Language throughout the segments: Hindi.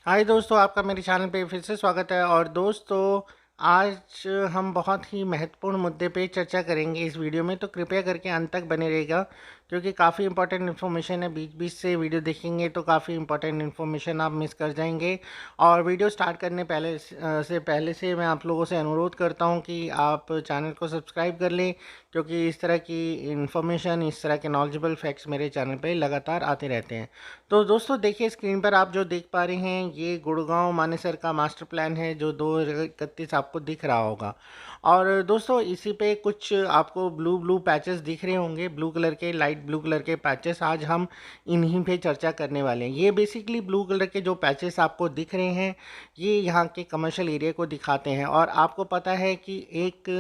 हाय दोस्तों, आपका मेरे चैनल पे फिर से स्वागत है। और दोस्तों, आज हम बहुत ही महत्वपूर्ण मुद्दे पे चर्चा करेंगे इस वीडियो में, तो कृपया करके अंत तक बने रहेगा क्योंकि काफ़ी इंपॉर्टेंट इन्फॉर्मेशन है। बीच बीच से वीडियो देखेंगे तो काफ़ी इंपॉर्टेंट इन्फॉर्मेशन आप मिस कर जाएंगे। और वीडियो स्टार्ट करने पहले से मैं आप लोगों से अनुरोध करता हूँ कि आप चैनल को सब्सक्राइब कर लें, क्योंकि इस तरह की इन्फॉर्मेशन, इस तरह के नॉलेजेबल फैक्ट्स मेरे चैनल पे लगातार आते रहते हैं। तो दोस्तों देखिए, स्क्रीन पर आप जो देख पा रहे हैं ये गुड़गांव मानेसर का मास्टर प्लान है जो 2031 आपको दिख रहा होगा। और दोस्तों इसी पे कुछ आपको ब्लू ब्लू पैचेस दिख रहे होंगे, ब्लू कलर के, लाइट ब्लू कलर के पैचेस। आज हम इन्हीं पे चर्चा करने वाले हैं। ये बेसिकली ब्लू कलर के जो पैचेस आपको दिख रहे हैं ये यहाँ के कमर्शियल एरिया को दिखाते हैं। और आपको पता है कि एक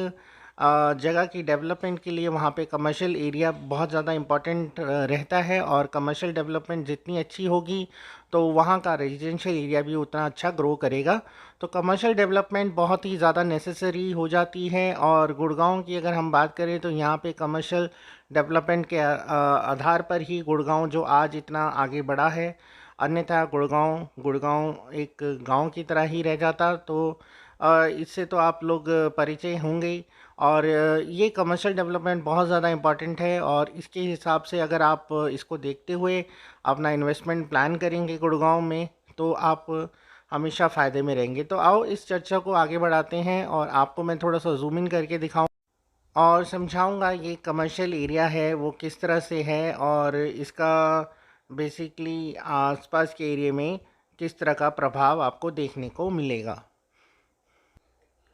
जगह की डेवलपमेंट के लिए वहाँ पे कमर्शियल एरिया बहुत ज़्यादा इम्पॉर्टेंट रहता है। और कमर्शियल डेवलपमेंट जितनी अच्छी होगी तो वहाँ का रेजिडेंशियल एरिया भी उतना अच्छा ग्रो करेगा। तो कमर्शियल डेवलपमेंट बहुत ही ज़्यादा नेसेसरी हो जाती है। और गुड़गांव की अगर हम बात करें तो यहाँ पे कमर्शियल डेवलपमेंट के आधार पर ही गुड़गांव जो आज इतना आगे बढ़ा है। अन्यथा गुड़गांव गुड़गांव एक गांव की तरह ही रह जाता। तो इससे तो आप लोग परिचय होंगे ही। और ये कमर्शियल डेवलपमेंट बहुत ज़्यादा इम्पॉर्टेंट है। और इसके हिसाब से अगर आप इसको देखते हुए अपना इन्वेस्टमेंट प्लान करेंगे गुड़गांव में तो आप हमेशा फ़ायदे में रहेंगे। तो आओ इस चर्चा को आगे बढ़ाते हैं और आपको मैं थोड़ा सा जूम इन करके दिखाऊं और समझाऊंगा ये कमर्शियल एरिया है वो किस तरह से है और इसका बेसिकली आसपास के एरिया में किस तरह का प्रभाव आपको देखने को मिलेगा।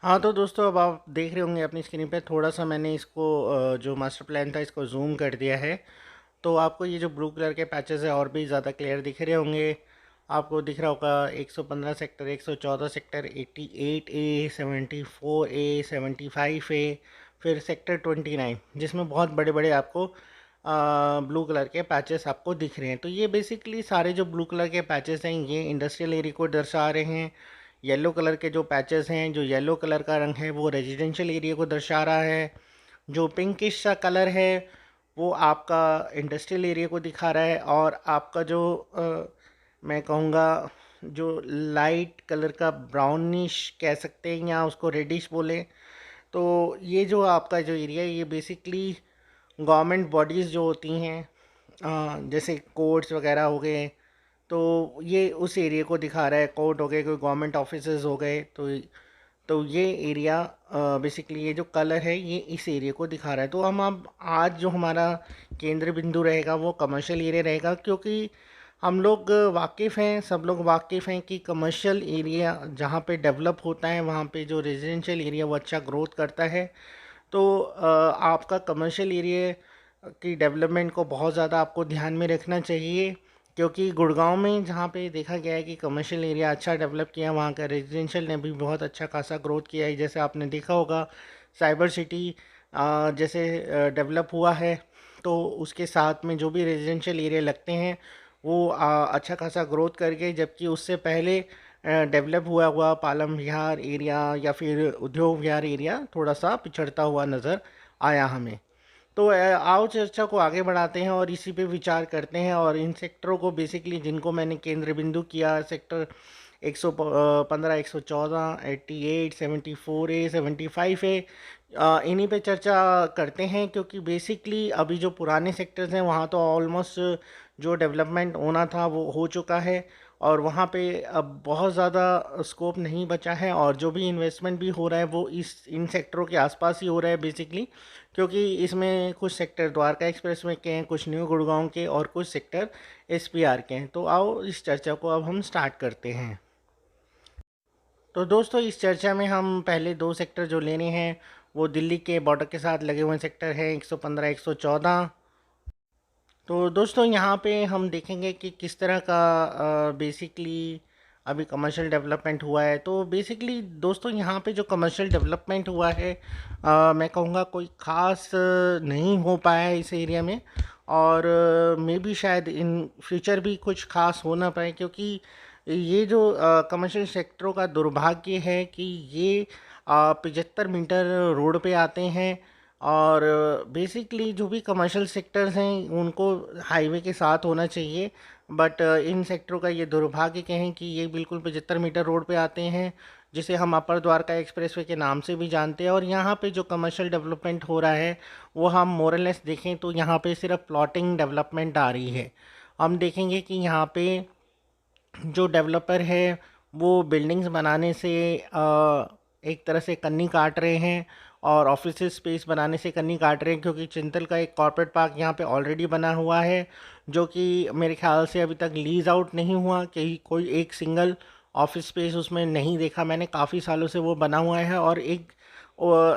हाँ तो दोस्तों, अब आप देख रहे होंगे अपनी स्क्रीन पे, थोड़ा सा मैंने इसको जो मास्टर प्लान था इसको जूम कर दिया है। तो आपको ये जो ब्लू कलर के पैचेस है और भी ज़्यादा क्लियर दिख रहे होंगे। आपको दिख रहा होगा 115 sector, 114 sector, 88A, 74A, 75A, फिर सेक्टर 29, जिसमें बहुत बड़े बड़े आपको ब्लू कलर के पैचेस आपको दिख रहे हैं। तो ये बेसिकली सारे जो ब्लू कलर के पैचेस हैं ये इंडस्ट्रियल एरिया को दर्शा रहे हैं। येलो कलर के जो पैचेस हैं, जो येलो कलर का रंग है वो रेजिडेंशियल एरिया को दर्शा रहा है। जो पिंकिश सा कलर है वो आपका इंडस्ट्रियल एरिया को दिखा रहा है। और आपका जो मैं कहूँगा जो लाइट कलर का ब्राउनिश कह सकते हैं या उसको रेडिश बोले, तो ये जो आपका जो एरिया है ये बेसिकली गवर्नमेंट बॉडीज़ जो होती हैं, जैसे कोर्ट्स वगैरह हो गए, तो ये उस एरिया को दिखा रहा है। कोर्ट हो गए, कोई गवर्नमेंट ऑफिसेज हो गए, तो ये एरिया बेसिकली ये जो कलर है ये इस एरिया को दिखा रहा है। तो हम अब आज जो हमारा केंद्र बिंदु रहेगा वो कमर्शियल एरिया रहेगा, क्योंकि हम लोग वाकिफ़ हैं, सब लोग वाकिफ़ हैं कि कमर्शियल एरिया जहाँ पे डेवलप होता है वहाँ पे जो रेजिडेंशियल एरिया वो अच्छा ग्रोथ करता है। तो आपका कमर्शियल एरिया की डेवलपमेंट को बहुत ज़्यादा आपको ध्यान में रखना चाहिए, क्योंकि गुड़गांव में जहाँ पे देखा गया है कि कमर्शियल एरिया अच्छा डेवलप किया, वहाँ का रेजिडेंशियल ने भी बहुत अच्छा खासा ग्रोथ किया है। जैसे आपने देखा होगा साइबर सिटी जैसे डेवलप हुआ है, तो उसके साथ में जो भी रेजिडेंशियल एरिया लगते हैं वो अच्छा खासा ग्रोथ कर गए। जबकि उससे पहले डेवलप हुआ हुआ पालम विहार एरिया या फिर उद्योग विहार एरिया थोड़ा सा पिछड़ता हुआ नज़र आया हमें। तो आओ चर्चा को आगे बढ़ाते हैं और इसी पे विचार करते हैं। और इन सेक्टरों को बेसिकली जिनको मैंने केंद्र बिंदु किया, सेक्टर 115, 114, 88, 74A, 75A, इन्हीं पे चर्चा करते हैं। क्योंकि बेसिकली अभी जो पुराने सेक्टर्स हैं वहाँ तो ऑलमोस्ट जो डेवलपमेंट होना था वो हो चुका है और वहाँ पे अब बहुत ज़्यादा स्कोप नहीं बचा है। और जो भी इन्वेस्टमेंट भी हो रहा है वो इन सेक्टरों के आसपास ही हो रहा है बेसिकली, क्योंकि इसमें कुछ सेक्टर द्वारका एक्सप्रेस में के हैं, कुछ न्यू गुड़गांव के, और कुछ सेक्टर SPR के हैं। तो आओ इस चर्चा को अब हम स्टार्ट करते हैं। तो दोस्तों इस चर्चा में हम पहले दो सेक्टर जो लेने हैं वो दिल्ली के बॉर्डर के साथ लगे हुए सेक्टर हैं, 115, 114। तो दोस्तों यहाँ पे हम देखेंगे कि किस तरह का बेसिकली अभी कमर्शियल डेवलपमेंट हुआ है। तो बेसिकली दोस्तों यहाँ पे जो कमर्शियल डेवलपमेंट हुआ है मैं कहूँगा कोई ख़ास नहीं हो पाया है इस एरिया में। और मे भी शायद इन फ्यूचर भी कुछ खास हो ना पाए, क्योंकि ये जो कमर्शियल सेक्टरों का दुर्भाग्य है कि ये 75 मीटर रोड पे आते हैं और बेसिकली जो भी कमर्शियल सेक्टर्स हैं उनको हाईवे के साथ होना चाहिए, बट इन सेक्टरों का ये दुर्भाग्य कहें कि ये बिल्कुल 75 मीटर रोड पे आते हैं, जिसे हम अपर द्वारका एक्सप्रेसवे के नाम से भी जानते हैं। और यहाँ पे जो कमर्शियल डेवलपमेंट हो रहा है वो हम मोरलेस देखें तो यहाँ पे सिर्फ प्लॉटिंग डेवलपमेंट आ रही है। हम देखेंगे कि यहाँ पे जो डेवलपर है वो बिल्डिंग्स बनाने से एक तरह से कन्नी काट रहे हैं, और ऑफिस स्पेस बनाने से कन्नी काट रहे हैं, क्योंकि चिंतल का एक कॉर्पोरेट पार्क यहाँ पे ऑलरेडी बना हुआ है, जो कि मेरे ख्याल से अभी तक लीज आउट नहीं हुआ, कि कोई एक सिंगल ऑफिस स्पेस उसमें नहीं देखा मैंने। काफ़ी सालों से वो बना हुआ है और एक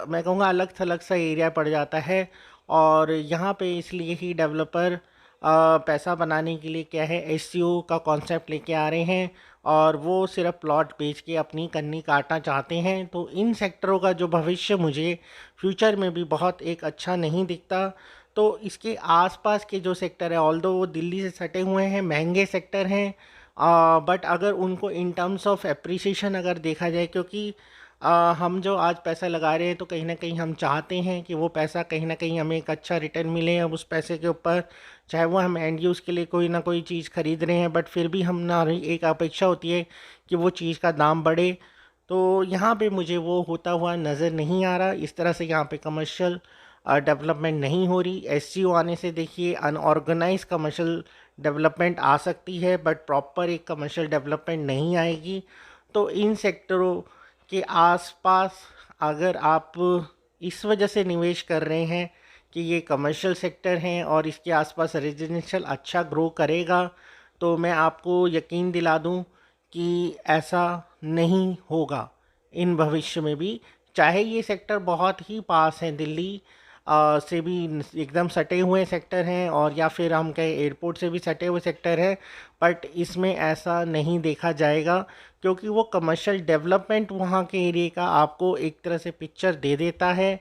मैं कहूँगा अलग थलग सा एरिया पड़ जाता है। और यहाँ पे इसलिए ही डेवलपर पैसा बनाने के लिए क्या है एससीओ का कॉन्सेप्ट लेके आ रहे हैं, और वो सिर्फ प्लॉट बेच के अपनी कन्नी काटना चाहते हैं। तो इन सेक्टरों का जो भविष्य मुझे फ्यूचर में भी बहुत एक अच्छा नहीं दिखता। तो इसके आसपास के जो सेक्टर है, ऑल्दो वो दिल्ली से सटे हुए हैं, महंगे सेक्टर हैं, बट अगर उनको इन टर्म्स ऑफ एप्रिसिएशन अगर देखा जाए, क्योंकि हम जो आज पैसा लगा रहे हैं तो कहीं ना कहीं हम चाहते हैं कि वो पैसा कहीं ना कहीं हमें एक अच्छा रिटर्न मिले। अब उस पैसे के ऊपर चाहे वो हम एंड यूज़ के लिए कोई ना कोई चीज़ खरीद रहे हैं, बट फिर भी हम ना एक अपेक्षा होती है कि वो चीज़ का दाम बढ़े। तो यहाँ पे मुझे वो होता हुआ नज़र नहीं आ रहा। इस तरह से यहाँ पे कमर्शियल डेवलपमेंट नहीं हो रही। एससीओ आने से देखिए अनऑर्गेनाइज कमर्शियल डेवलपमेंट आ सकती है, बट प्रॉपर एक कमर्शियल डेवलपमेंट नहीं आएगी। तो इन सेक्टरों के आसपास अगर आप इस वजह से निवेश कर रहे हैं कि ये कमर्शियल सेक्टर हैं और इसके आसपास रेजिडेंशियल अच्छा ग्रो करेगा, तो मैं आपको यकीन दिला दूं कि ऐसा नहीं होगा इन भविष्य में भी। चाहे ये सेक्टर बहुत ही पास है दिल्ली से भी, एकदम सटे हुए सेक्टर हैं, और या फिर हम कहें एयरपोर्ट से भी सटे हुए सेक्टर हैं, बट इसमें ऐसा नहीं देखा जाएगा, क्योंकि वो कमर्शियल डेवलपमेंट वहाँ के एरिया का आपको एक तरह से पिक्चर दे देता है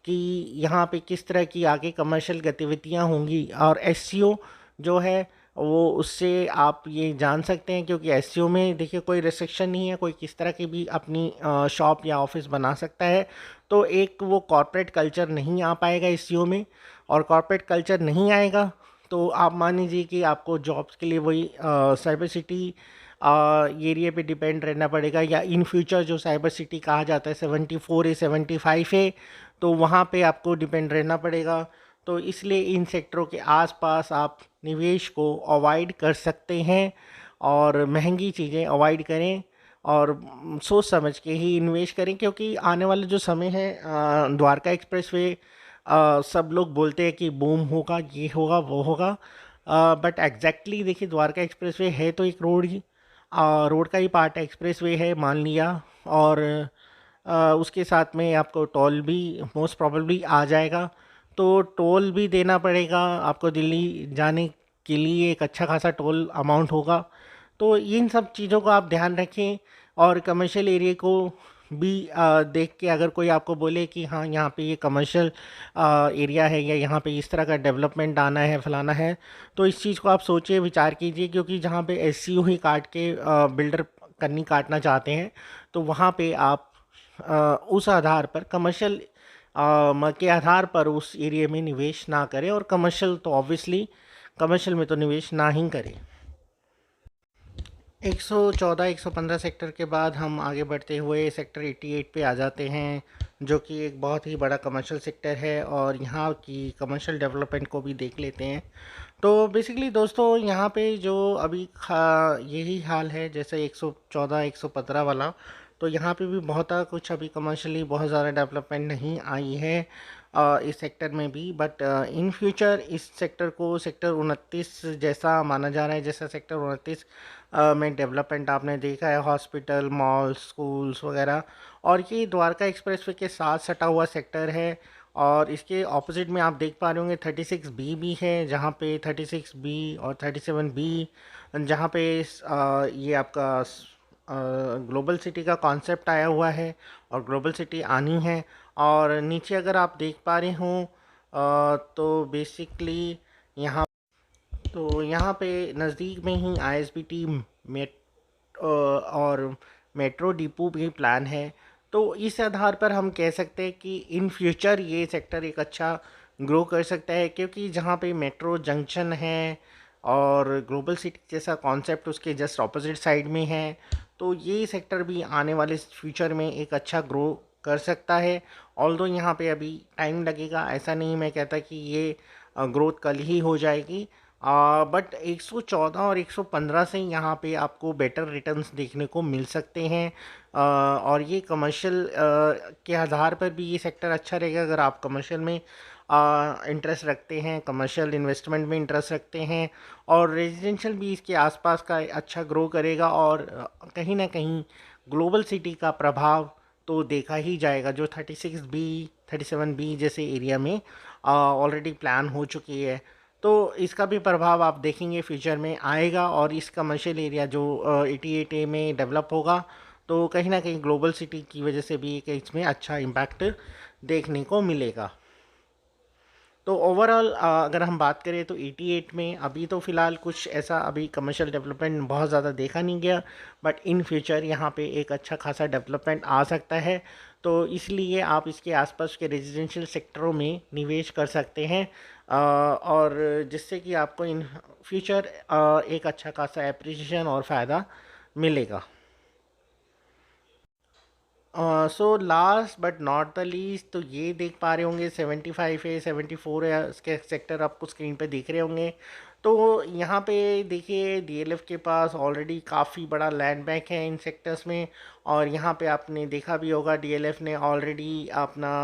कि यहाँ पे किस तरह की आगे कमर्शियल गतिविधियाँ होंगी। और एससीओ जो है वो उससे आप ये जान सकते हैं, क्योंकि एससीओ में देखिए कोई रिस्ट्रिक्शन नहीं है, कोई किस तरह की भी अपनी शॉप या ऑफिस बना सकता है। तो एक वो कॉर्पोरेट कल्चर नहीं आ पाएगा एससीओ में, और कॉर्पोरेट कल्चर नहीं आएगा तो आप मान लीजिए कि आपको जॉब्स के लिए वही साइबर सिटी एरिया पे डिपेंड रहना पड़ेगा, या इन फ्यूचर जो साइबर सिटी कहा जाता है 74 है 75 है, तो वहाँ पे आपको डिपेंड रहना पड़ेगा। तो इसलिए इन सेक्टरों के आसपास आप निवेश को अवॉइड कर सकते हैं, और महंगी चीज़ें अवॉइड करें, और सोच समझ के ही इन्वेस्ट करें, क्योंकि आने वाला जो समय है द्वारका एक्सप्रेसवे सब लोग बोलते हैं कि बूम होगा, ये होगा, वो होगा, बट एग्जैक्टली देखिए द्वारका एक्सप्रेसवे है तो एक रोड ही रोड का ही पार्ट है, एक्सप्रेसवे है मान लिया, और उसके साथ में आपको टोल भी मोस्ट प्रोबेबली आ जाएगा। तो टोल भी देना पड़ेगा आपको, दिल्ली जाने के लिए एक अच्छा खासा टोल अमाउंट होगा। तो इन सब चीज़ों को आप ध्यान रखें, और कमर्शियल एरिया को भी देख के अगर कोई आपको बोले कि हाँ यहाँ पे ये कमर्शियल एरिया है, या यहाँ पे इस तरह का डेवलपमेंट आना है, फलाना है, तो इस चीज़ को आप सोचिए, विचार कीजिए, क्योंकि जहाँ पे एससीओ ही काट के बिल्डर कन्नी काटना चाहते हैं, तो वहाँ पे आप उस आधार पर कमर्शियल के आधार पर उस एरिया में निवेश ना करें, और कमर्शियल तो ऑब्वियसली कमर्शियल में तो निवेश ना ही करें। 114 115 सेक्टर के बाद हम आगे बढ़ते हुए सेक्टर 88 पे आ जाते हैं, जो कि एक बहुत ही बड़ा कमर्शियल सेक्टर है, और यहाँ की कमर्शियल डेवलपमेंट को भी देख लेते हैं। तो बेसिकली दोस्तों यहाँ पे जो अभी यही हाल है जैसे 114 115 वाला, तो यहाँ पे भी बहुत कुछ अभी कमर्शियली बहुत ज़्यादा डेवलपमेंट नहीं आई है इस सेक्टर में भी, बट इन फ्यूचर इस सेक्टर को सेक्टर 29 जैसा माना जा रहा है, जैसा सेक्टर 29 में डेवलपमेंट आपने देखा है, हॉस्पिटल, मॉल, स्कूल्स वगैरह। और ये द्वारका एक्सप्रेसवे के साथ सटा हुआ सेक्टर है, और इसके ऑपोजिट में आप देख पा रहे होंगे 36B भी है, जहाँ पे 36B और 37B, जहाँ पे ये आपका ग्लोबल सिटी का कॉन्सेप्ट आया हुआ है, और ग्लोबल सिटी आनी है। और नीचे अगर आप देख पा रहे हों तो बेसिकली यहाँ यहाँ पे नज़दीक में ही आईएसबीटी मेट और मेट्रो डिपो भी प्लान है। तो इस आधार पर हम कह सकते हैं कि इन फ्यूचर ये सेक्टर एक अच्छा ग्रो कर सकता है, क्योंकि जहाँ पे मेट्रो जंक्शन है और ग्लोबल सिटी जैसा कॉन्सेप्ट उसके जस्ट ऑपोजिट साइड में है, तो ये सेक्टर भी आने वाले फ्यूचर में एक अच्छा ग्रो कर सकता है। ऑल्दो यहाँ पे अभी टाइम लगेगा, ऐसा नहीं मैं कहता कि ये ग्रोथ कल ही हो जाएगी, बट 114 और 115 से यहाँ पे आपको बेटर रिटर्न्स देखने को मिल सकते हैं। और ये कमर्शियल के आधार पर भी ये सेक्टर अच्छा रहेगा। अगर आप कमर्शियल में इंटरेस्ट रखते हैं, कमर्शियल इन्वेस्टमेंट में इंटरेस्ट रखते हैं, और रेजिडेंशियल भी इसके आसपास का अच्छा ग्रो करेगा, और कहीं ना कहीं ग्लोबल सिटी का प्रभाव तो देखा ही जाएगा, जो 36B 37B जैसे एरिया में ऑलरेडी प्लान हो चुकी है। तो इसका भी प्रभाव आप देखेंगे फ्यूचर में आएगा, और इस कमर्शियल एरिया जो 88A में डेवलप होगा, तो कहीं ना कहीं ग्लोबल सिटी की वजह से भी एक इसमें अच्छा इम्पैक्ट देखने को मिलेगा। तो ओवरऑल अगर हम बात करें तो 88 में अभी तो फ़िलहाल कुछ ऐसा अभी कमर्शियल डेवलपमेंट बहुत ज़्यादा देखा नहीं गया, बट इन फ्यूचर यहाँ पे एक अच्छा खासा डेवलपमेंट आ सकता है। तो इसलिए आप इसके आसपास के रेजिडेंशियल सेक्टरों में निवेश कर सकते हैं, और जिससे कि आपको इन फ्यूचर एक अच्छा खासा एप्रिसिएशन और फ़ायदा मिलेगा। So last but not the least, तो ये देख पा रहे होंगे 75 है, 74 है, इसके सेक्टर आपको स्क्रीन पे दिख रहे होंगे। तो यहाँ पे देखिए डीएलएफ के पास ऑलरेडी काफ़ी बड़ा लैंड बैंक है इन सेक्टर्स में, और यहाँ पे आपने देखा भी होगा डीएलएफ ने ऑलरेडी अपना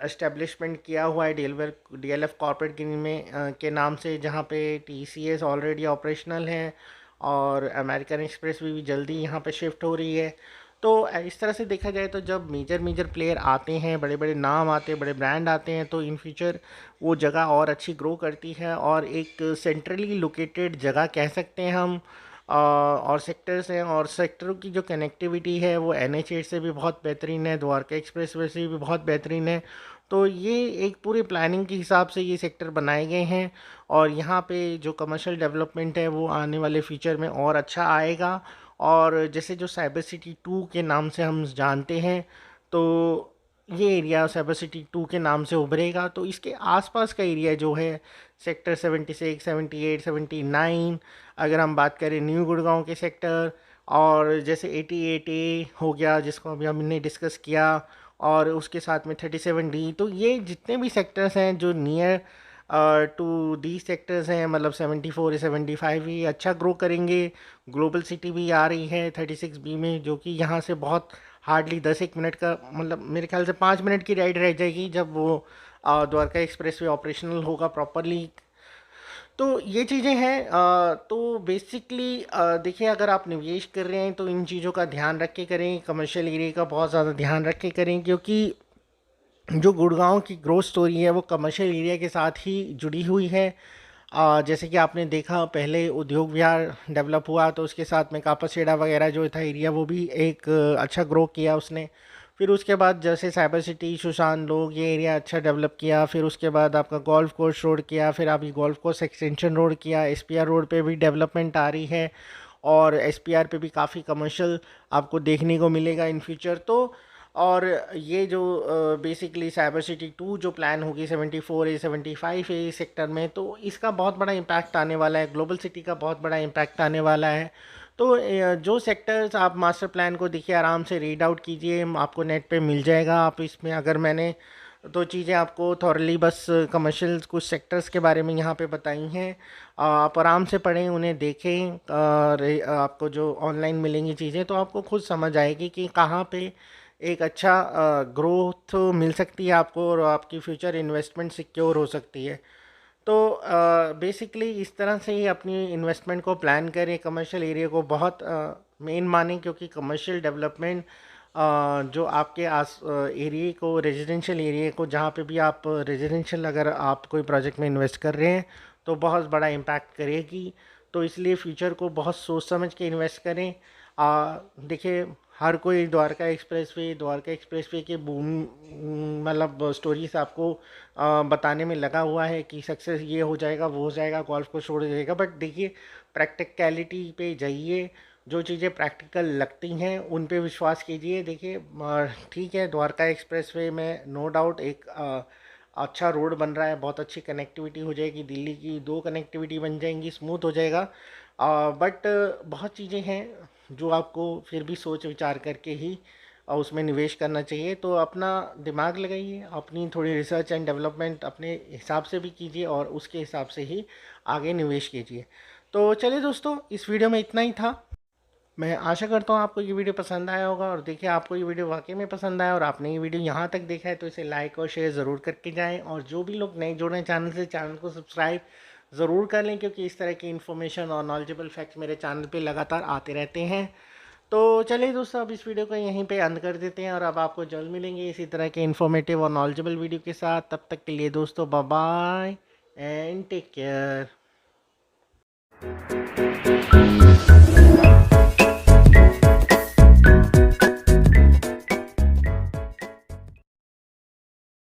एस्टेब्लिशमेंट किया हुआ है डीएलएफ कॉर्पोरेट गिनी में के नाम से, जहाँ पे टीसीएस ऑलरेडी ऑपरेशनल है, और अमेरिकन एक्सप्रेस भी जल्दी यहाँ पे शिफ्ट हो रही है। तो इस तरह से देखा जाए तो जब मेजर मेजर प्लेयर आते हैं, बड़े बड़े नाम आते हैं, बड़े ब्रांड आते हैं, तो इन फ्यूचर वो जगह और अच्छी ग्रो करती है, और एक सेंट्रली लोकेटेड जगह कह सकते हैं हम। और सेक्टर्स हैं, और सेक्टरों की जो कनेक्टिविटी है वो NH8 से भी बहुत बेहतरीन है, द्वारका एक्सप्रेस वे से भी बहुत बेहतरीन है। तो ये एक पूरी प्लानिंग के हिसाब से ये सेक्टर बनाए गए हैं, और यहाँ पे जो कमर्शियल डेवलपमेंट है वो आने वाले फ्यूचर में और अच्छा आएगा। और जैसे जो साइबर सिटी 2 के नाम से हम जानते हैं, तो ये एरिया साइबर सिटी 2 के नाम से उभरेगा। तो इसके आसपास का एरिया जो है सेक्टर 76, 78, 79, अगर हम बात करें न्यू गुड़गांव के सेक्टर, और जैसे 88A हो गया जिसको अभी हमने डिस्कस किया, और उसके साथ में 37D, तो ये जितने भी सेक्टर्स हैं जो नियर टू दी सेक्टर्स हैं, मतलब 74 75 ही अच्छा ग्रो करेंगे। ग्लोबल सिटी भी आ रही है 36B में, जो कि यहाँ से बहुत हार्डली 10 एक मिनट का, मतलब मेरे ख्याल से 5 मिनट की राइड रह जाएगी जब वो द्वारका एक्सप्रेस वे ऑपरेशनल होगा प्रॉपरली। तो ये चीज़ें हैं। तो बेसिकली देखिए, अगर आप निवेश कर रहे हैं तो इन चीज़ों का ध्यान रख के करें, कमर्शियल एरिया का बहुत ज़्यादा ध्यान रख के करें, क्योंकि जो गुड़गांव की ग्रोथ स्टोरी है वो कमर्शियल एरिया के साथ ही जुड़ी हुई है। जैसे कि आपने देखा, पहले उद्योग विहार डेवलप हुआ तो उसके साथ में कापासेड़ा वगैरह जो था एरिया, वो भी एक अच्छा ग्रो किया उसने। फिर उसके बाद जैसे साइबर सिटी सुशान लोग ये एरिया अच्छा डेवलप किया, फिर उसके बाद आपका गोल्फ कोर्स रोड किया, फिर अभी गोल्फ कोर्स एक्सटेंशन रोड किया, एसपीआर रोड पे भी डेवलपमेंट आ रही है, और एसपीआर पे भी काफ़ी कमर्शियल आपको देखने को मिलेगा इन फ्यूचर। तो और ये जो बेसिकली साइबर सिटी 2 जो प्लान होगी 74A 75A सेक्टर में, तो इसका बहुत बड़ा इम्पैक्ट आने वाला है, ग्लोबल सिटी का बहुत बड़ा इम्पैक्ट आने वाला है। तो जो सेक्टर्स आप मास्टर प्लान को देखिए, आराम से रीड आउट कीजिए, आपको नेट पे मिल जाएगा। आप इसमें अगर मैंने तो चीज़ें आपको थॉरली बस कमर्शियल कुछ सेक्टर्स के बारे में यहाँ पे बताई हैं, आप आराम से पढ़ें, उन्हें देखें, और आपको जो ऑनलाइन मिलेंगी चीज़ें तो आपको खुद समझ आएगी कि कहाँ पे एक अच्छा ग्रोथ मिल सकती है आपको, और आपकी फ्यूचर इन्वेस्टमेंट सिक्योर हो सकती है। तो बेसिकली इस तरह से ही अपनी इन्वेस्टमेंट को प्लान करें, कमर्शियल एरिया को बहुत मेन मानें, क्योंकि कमर्शियल डेवलपमेंट जो आपके आस एरिया को, रेजिडेंशियल एरिया को, जहाँ पे भी आप रेजिडेंशियल अगर आप कोई प्रोजेक्ट में इन्वेस्ट कर रहे हैं तो बहुत बड़ा इम्पैक्ट करेगी। तो इसलिए फ्यूचर को बहुत सोच समझ के इन्वेस्ट करें। देखिए, हर कोई द्वारका एक्सप्रेस वे के बूम, मतलब स्टोरीज आपको बताने में लगा हुआ है कि सक्सेस ये हो जाएगा, वो हो जाएगा, गोल्फ को छोड़ जाएगा, बट देखिए प्रैक्टिकलिटी पे जाइए, जो चीज़ें प्रैक्टिकल लगती हैं उन पे विश्वास कीजिए। देखिए ठीक है, द्वारका एक्सप्रेसवे में नो डाउट एक अच्छा रोड बन रहा है, बहुत अच्छी कनेक्टिविटी हो जाएगी, दिल्ली की 2 कनेक्टिविटी बन जाएंगी, स्मूथ हो जाएगा। बट बहुत चीज़ें हैं जो आपको फिर भी सोच विचार करके ही उसमें निवेश करना चाहिए। तो अपना दिमाग लगाइए, अपनी थोड़ी रिसर्च एंड डेवलपमेंट अपने हिसाब से भी कीजिए और उसके हिसाब से ही आगे निवेश कीजिए। तो चलिए दोस्तों, इस वीडियो में इतना ही था। मैं आशा करता हूँ आपको ये वीडियो पसंद आया होगा, और देखिए आपको ये वीडियो वाकई में पसंद आया और आपने ये वीडियो यहाँ तक देखा है तो इसे लाइक और शेयर ज़रूर करके जाएं। और जो भी लोग नए जुड़े हैं चैनल से, चैनल को सब्सक्राइब ज़रूर कर लें, क्योंकि इस तरह की इन्फॉर्मेशन और नॉलेजेबल फैक्ट्स मेरे चैनल पे लगातार आते रहते हैं। तो चलिए दोस्तों, अब इस वीडियो को यहीं पे अंत कर देते हैं, और अब आपको जल्द मिलेंगे इसी तरह के इन्फॉर्मेटिव और नॉलेजेबल वीडियो के साथ। तब तक के लिए दोस्तों, bye bye and take care.